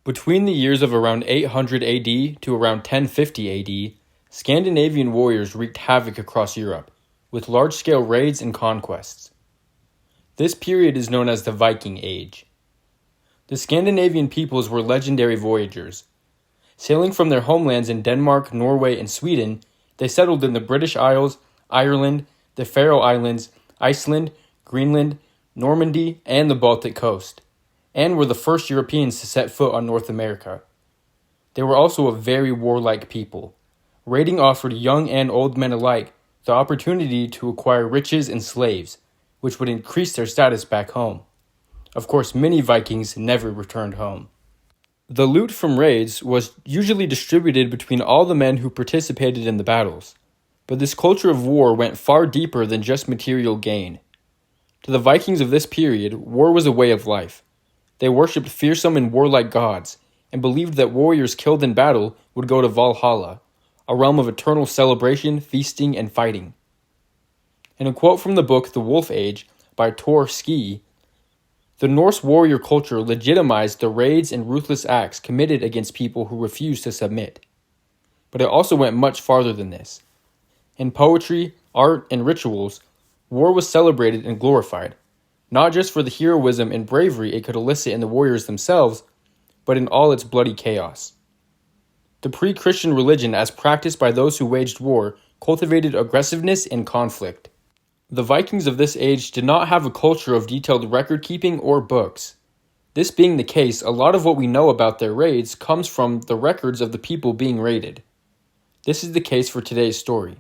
Between the years of around 800 AD to around 1050 AD, Scandinavian warriors wreaked havoc across Europe, with large-scale raids and conquests. This period is known as the Viking Age. The Scandinavian peoples were legendary voyagers. Sailing from their homelands in Denmark, Norway, and Sweden, they settled in the British Isles, Ireland, the Faroe Islands, Iceland, Greenland, Normandy, and the Baltic coast, and were the first Europeans to set foot on North America. They were also a very warlike people. Raiding offered young and old men alike the opportunity to acquire riches and slaves, which would increase their status back home. Of course, many Vikings never returned home. The loot from raids was usually distributed between all the men who participated in the battles, but this culture of war went far deeper than just material gain. To the Vikings of this period, war was a way of life. They worshipped fearsome and warlike gods, and believed that warriors killed in battle would go to Valhalla, a realm of eternal celebration, feasting, and fighting. In a quote from the book The Wolf Age by Tor Ski, the Norse warrior culture legitimized the raids and ruthless acts committed against people who refused to submit. But it also went much farther than this. In poetry, art, and rituals, war was celebrated and glorified, not just for the heroism and bravery it could elicit in the warriors themselves, but in all its bloody chaos. The pre-Christian religion as practiced by those who waged war cultivated aggressiveness and conflict. The Vikings of this age did not have a culture of detailed record-keeping or books. This being the case, a lot of what we know about their raids comes from the records of the people being raided. This is the case for today's story.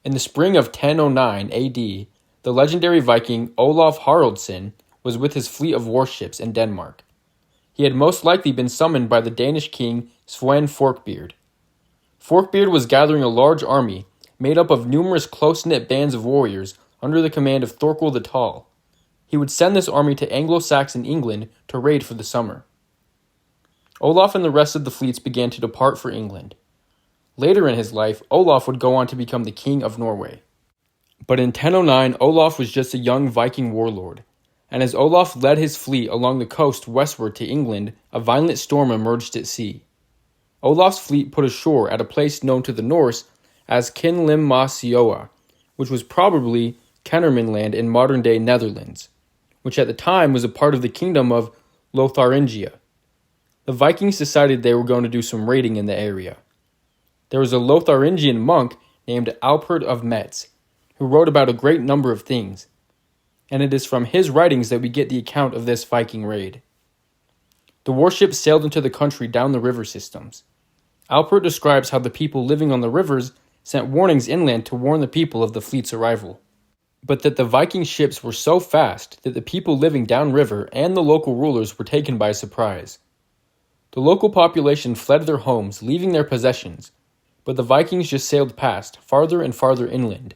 In the spring of 1009 AD, the legendary Viking Olaf Haraldsson was with his fleet of warships in Denmark. He had most likely been summoned by the Danish king Sven Forkbeard. Forkbeard was gathering a large army made up of numerous close-knit bands of warriors under the command of Thorkel the Tall. He would send this army to Anglo-Saxon England to raid for the summer. Olaf and the rest of the fleets began to depart for England. Later in his life, Olaf would go on to become the king of Norway. But in 1009, Olaf was just a young Viking warlord, and as Olaf led his fleet along the coast westward to England, a violent storm emerged at sea. Olaf's fleet put ashore at a place known to the Norse as Kinlimmasjöa, which was probably Kennermanland in modern-day Netherlands, which at the time was a part of the kingdom of Lotharingia. The Vikings decided they were going to do some raiding in the area. There was a Lotharingian monk named Alpert of Metz, who wrote about a great number of things, and it is from his writings that we get the account of this Viking raid. The warships sailed into the country down the river systems. Alpert describes how the people living on the rivers sent warnings inland to warn the people of the fleet's arrival, but that the Viking ships were so fast that the people living downriver and the local rulers were taken by surprise. The local population fled their homes, leaving their possessions, but the Vikings just sailed past, farther and farther inland.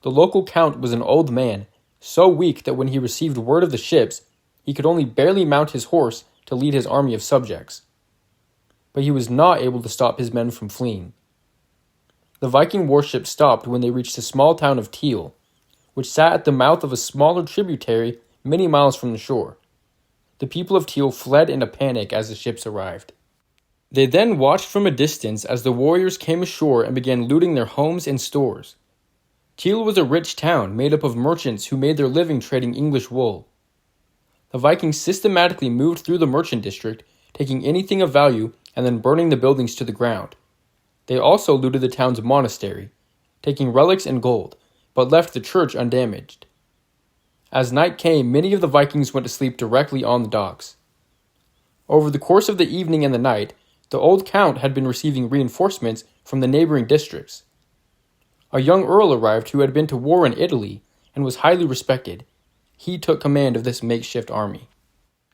The local count was an old man, so weak that when he received word of the ships, he could only barely mount his horse to lead his army of subjects. But he was not able to stop his men from fleeing. The Viking warship stopped when they reached the small town of Teal, which sat at the mouth of a smaller tributary many miles from the shore. The people of Teal fled in a panic as the ships arrived. They then watched from a distance as the warriors came ashore and began looting their homes and stores. Teal was a rich town made up of merchants who made their living trading English wool. The Vikings systematically moved through the merchant district, taking anything of value and then burning the buildings to the ground. They also looted the town's monastery, taking relics and gold, but left the church undamaged. As night came, many of the Vikings went to sleep directly on the docks. Over the course of the evening and the night, the old count had been receiving reinforcements from the neighboring districts. A young earl arrived who had been to war in Italy and was highly respected. He took command of this makeshift army.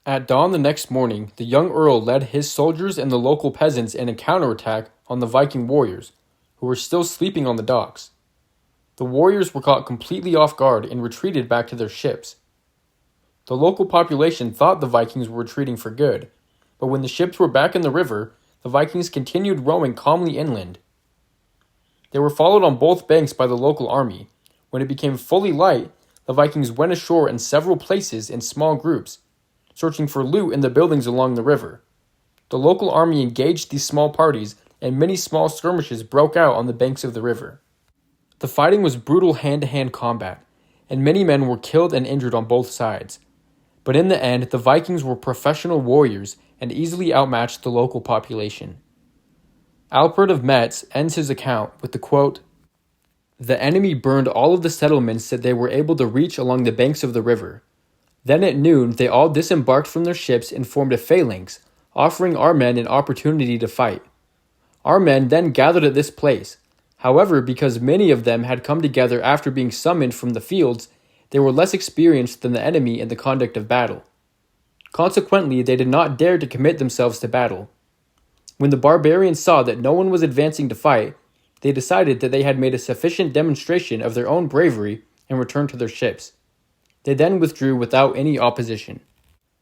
At dawn the next morning, the young earl led his soldiers and the local peasants in a counterattack on the Viking warriors, who were still sleeping on the docks. The warriors were caught completely off guard and retreated back to their ships. The local population thought the Vikings were retreating for good, but when the ships were back in the river, the Vikings continued rowing calmly inland. They were followed on both banks by the local army. When it became fully light, the Vikings went ashore in several places in small groups, searching for loot in the buildings along the river. The local army engaged these small parties, and many small skirmishes broke out on the banks of the river. The fighting was brutal hand-to-hand combat, and many men were killed and injured on both sides. But in the end, the Vikings were professional warriors and easily outmatched the local population. Alfred of Metz ends his account with the quote, "The enemy burned all of the settlements that they were able to reach along the banks of the river. Then at noon they all disembarked from their ships and formed a phalanx, offering our men an opportunity to fight. Our men then gathered at this place. However, because many of them had come together after being summoned from the fields, they were less experienced than the enemy in the conduct of battle. Consequently, they did not dare to commit themselves to battle. When the barbarians saw that no one was advancing to fight, they decided that they had made a sufficient demonstration of their own bravery and returned to their ships. They then withdrew without any opposition."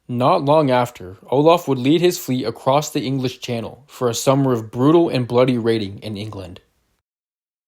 Not long after, Olaf would lead his fleet across the English Channel for a summer of brutal and bloody raiding in England.